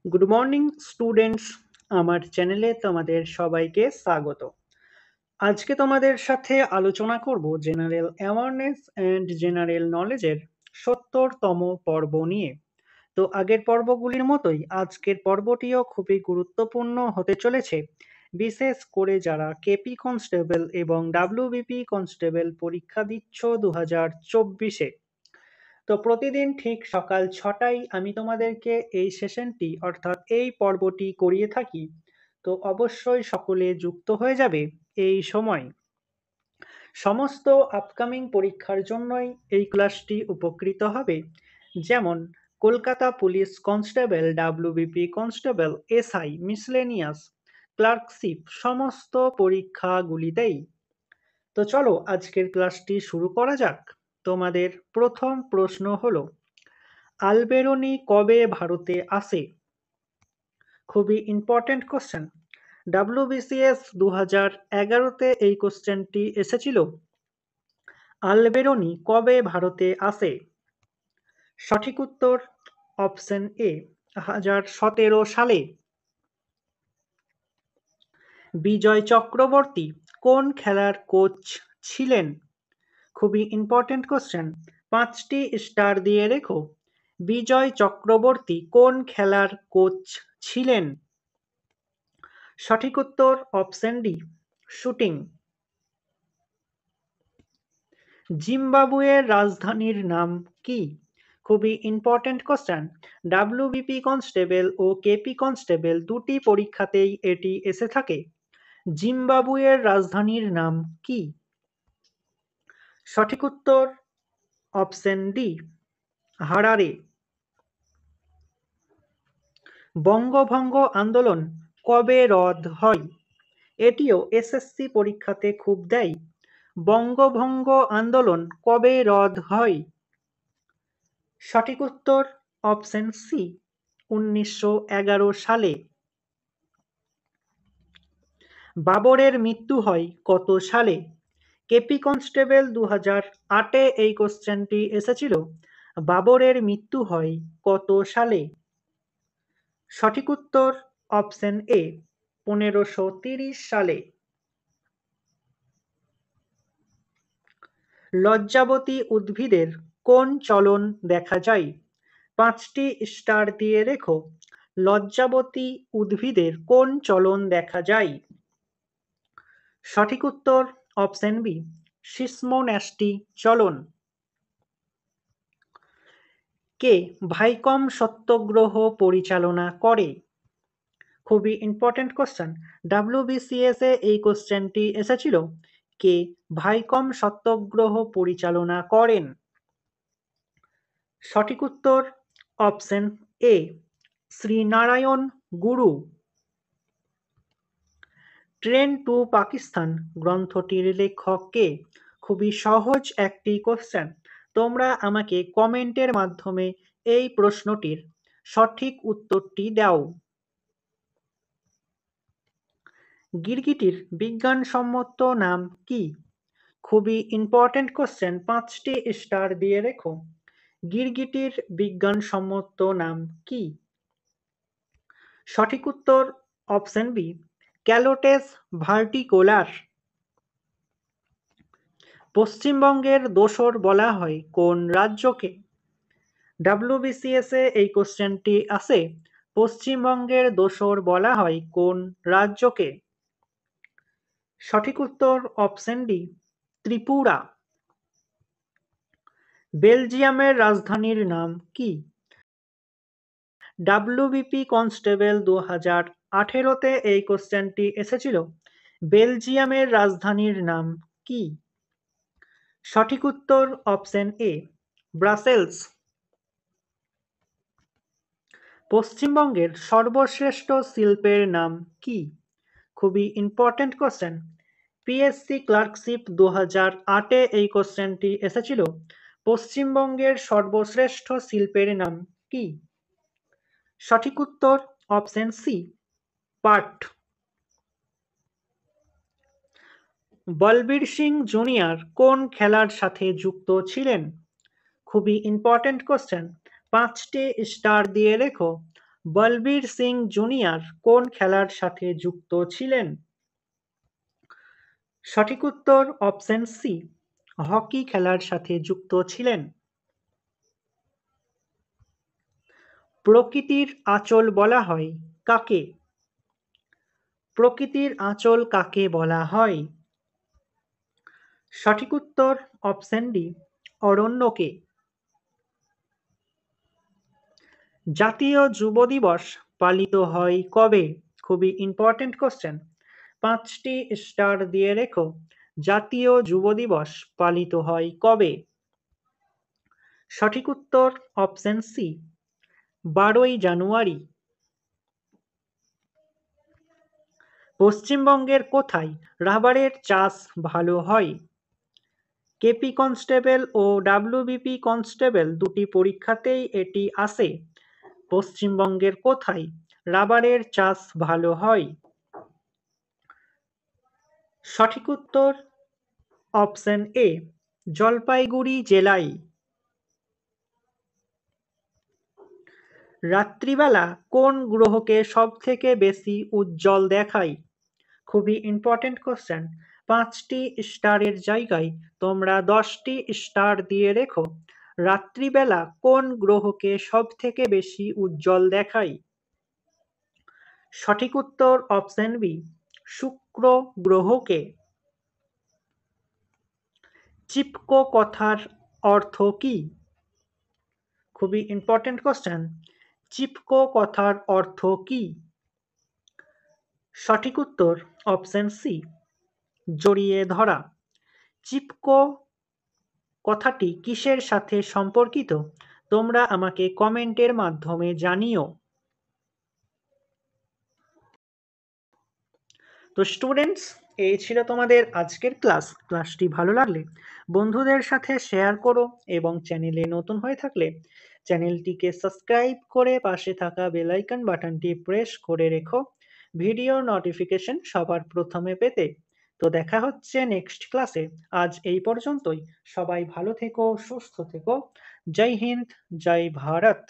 Good morning students, আমার চ্যানেলে তোমাদের সবাইকে স্বাগত। আজকে তোমাদের সাথে আলোচনা করব জেনারেল অ্যাওয়ারনেস অ্যান্ড জেনারেল নলেজের ৭০তম পর্ব নিয়ে। তো আগের পর্বগুলির মতোই আজকের পর্বটিও খুবই গুরুত্বপূর্ণ হতে চলেছে, বিশেষ করে যারা কেপি কনস্টেবল এবং ডাব্লিউবিপি কনস্টেবল পরীক্ষা দিচ্ছ 2024-এ। তো প্রতিদিন ঠিক সকাল ৬টায় আমি তোমাদেরকে এই সেশনটি অর্থাৎ এই পর্বটি করিয়ে থাকি। তো অবশ্যই সকলে যুক্ত হয়ে যাবে এই সময়। সমস্ত আপকামিং পরীক্ষার জন্যই এই ক্লাসটি উপকৃত হবে, যেমন Kolkata police constable, WBP constable, SI, miscellaneous, clerkship সমস্ত পরীক্ষাগুলিতেই। তো চলো আজকের ক্লাসটি শুরু করা যাক। তোমাদের প্রথম প্রশ্ন হলো, আলবেরনি কবে ভারতে আসে? খুবই ইম্পর্টেন্ট কোশ্চেন। ডাব্লিউবিসিএস 2011-তে এই কোশ্চেনটি এসেছিল। আলবেরনি কবে ভারতে আসে? সঠিক উত্তর অপশন এ, 2017 সালে। বিজয় চক্রবর্তী কোন খেলার কোচ ছিলেন? খুবই ইম্পর্টেন্ট কোশ্চেন, 5টি স্টার দিয়ে রেখো। বিজয় চক্রবর্তী কোন খেলার কোচ ছিলেন? সঠিক উত্তর অপশন ডি, শুটিং। জিম্বাবুয়ের রাজধানীর নাম কি? খুবই ইম্পর্টেন্ট কোশ্চেন। ডাব্লিউবিপি কনস্টেবল ও কেপি কনস্টেবল দুটি পরীক্ষাতেই এটি এসে থাকে। জিম্বাবুয়ের রাজধানীর নাম কি? সঠিক উত্তর অপশন ডি, হারারে। বঙ্গভঙ্গ আন্দোলন কবে রদ হয়? এটিও এসএসসি পরীক্ষাতে খুব দেয়। বঙ্গভঙ্গ আন্দোলন কবে রদ হয়? সঠিক উত্তর অপশন সি, 1911 সালে। বাবরের মৃত্যু হয় কত সালে? কেপি কনস্টেবল 2008-এ এই কোশ্চেনটি এসেছিল। বাবরের মৃত্যু হয় কত সালে? সঠিক উত্তর অপশন এ, 1530 সালে। লজ্জাবতী উদ্ভিদের কোন চলন দেখা যায়? 5টি স্টার দিয়ে রেখো। লজ্জাবতী উদ্ভিদের কোন চলন দেখা যায়? সঠিক উত্তর অপশন বি, শিশ্মন্যাষ্টি চলন। কে ভাইকম সত্যাগ্রহ পরিচালনা করে? খুবই ইম্পর্টেন্ট কোশ্চেন। ডাব্লিউবিসিএস-এ এই কোশ্চেনটি এসেছিল। কে ভাইকম সত্যাগ্রহ পরিচালনা করেন? সঠিক উত্তর option A, Srinarayan Guru. Train two Pakistan গ্রন্থটির লেখক কে? খুবই সহজ একটি কোশ্চেন। তোমরা আমাকে কমেন্টের মাধ্যমে এই প্রশ্নটির সঠিক উত্তরটি দাও। গিরগিটির বিজ্ঞানসম্মত নাম কি? খুবই ইম্পর্টেন্ট কোশ্চেন, 5টি স্টার দিয়ে রেখো। গিরগিটির বিজ্ঞানসম্মত নাম কি? সঠিক উত্তর অপশন বি, ক্যালোটেস ভার্টিকোলার। পশ্চিমবঙ্গের দোসর বলা হয় কোন রাজ্যকে? ডাব্লিউবিসিএস-এ এই কোশ্চেনটি আসে। পশ্চিমবঙ্গের দোসর বলা হয় কোন রাজ্যকে? সঠিক উত্তর অপশন ডি, ত্রিপুরা। বেলজিয়ামের রাজধানীর নাম কি? ডাব্লিউবিপি কনস্টেবল 2018-তে এই কোশ্চেনটি এসেছিল। বেলজিয়ামের রাজধানীর নাম কি? সঠিক উত্তর অপশন এ, ব্রাসেলস। পশ্চিমবঙ্গের সর্বশ্রেষ্ঠ শিল্পের নাম কি? খুবই ইম্পর্টেন্ট কোশ্চেন। পিএসসি ক্লার্কশিপ 2008-এ এই কোশ্চেনটি এসেছিল। পশ্চিমবঙ্গের সর্বশ্রেষ্ঠ শিল্পের নাম কি? সঠিক উত্তর অপশন সি, পাট। বলবীর সিং জুনিয়র কোন খেলার সাথে যুক্ত ছিলেন? খুবই ইম্পর্টেন্ট কোশ্চেন, 5টি স্টার দিয়ে রেখো। বলবীর সিং জুনিয়র কোন খেলার সাথে যুক্ত ছিলেন? সঠিক উত্তর অপশন সি, হকি খেলার সাথে যুক্ত ছিলেন। প্রকৃতির আঁচল বলা হয় কাকে? প্রকৃতির আঁচল কাকে বলা হয়? সঠিক উত্তর অপশন ডি, অরণ্যকে। জাতীয় যুব দিবস পালিত হয় কবে? খুবই ইম্পর্টেন্ট কোশ্চেন, 5টি স্টার দিয়ে রেখো। জাতীয় যুব দিবস পালিত হয় কবে? সঠিক উত্তর অপশন সি, 12ই জানুয়ারি। পশ্চিমবঙ্গের কোথায় রাবারের চাষ ভালো হয়? কেপি কনস্টেবল ও ডাব্লিউবিপি কনস্টেবল দুটি পরীক্ষাতেই এটি আসে। পশ্চিমবঙ্গের কোথায় রাবারের চাষ ভালো হয়? সঠিক উত্তর অপশন এ, জলপাইগুড়ি জেলায়। রাত্রিবেলা কোন গ্রহকে সবথেকে বেশি উজ্জ্বল দেখায়? খুবই ইম্পর্টেন্ট কোশ্চেন, 5টি স্টারের জায়গায় তোমরা 10টি স্টার দিয়ে রেখো। রাত্রিবেলা কোন গ্রহকে সবথেকে বেশি উজ্জ্বল দেখায়? সঠিক উত্তর অপশন বি, শুক্র গ্রহকে। চিপকো কথার অর্থ কি? খুবই ইম্পর্টেন্ট কোশ্চেন, চিপকো কথার অর্থ কি? সঠিক উত্তর অপশন সি, জড়িয়ে ধরা। চিপকো কথাটি কিসের সাথে সম্পর্কিত? তোমরা আমাকে কমেন্টের মাধ্যমে জানিও। তো স্টুডেন্টস, এই ছিল তোমাদের আজকের ক্লাসটি ভালো লাগলে বন্ধুদের সাথে শেয়ার করো এবং চ্যানেলে নতুন হয়ে থাকলে চ্যানেলটিকে সাবস্ক্রাইব করে পাশে থাকা বেল আইকন বাটনটি প্রেস করে রেখো ভিডিও নোটিফিকেশন সবার প্রথমে পেতে। তো দেখা হচ্ছে নেক্সট ক্লাসে। আজ এই পর্যন্তই। সবাই ভালো থেকো, সুস্থ থেকো। জয় হিন্দ, জয় ভারত।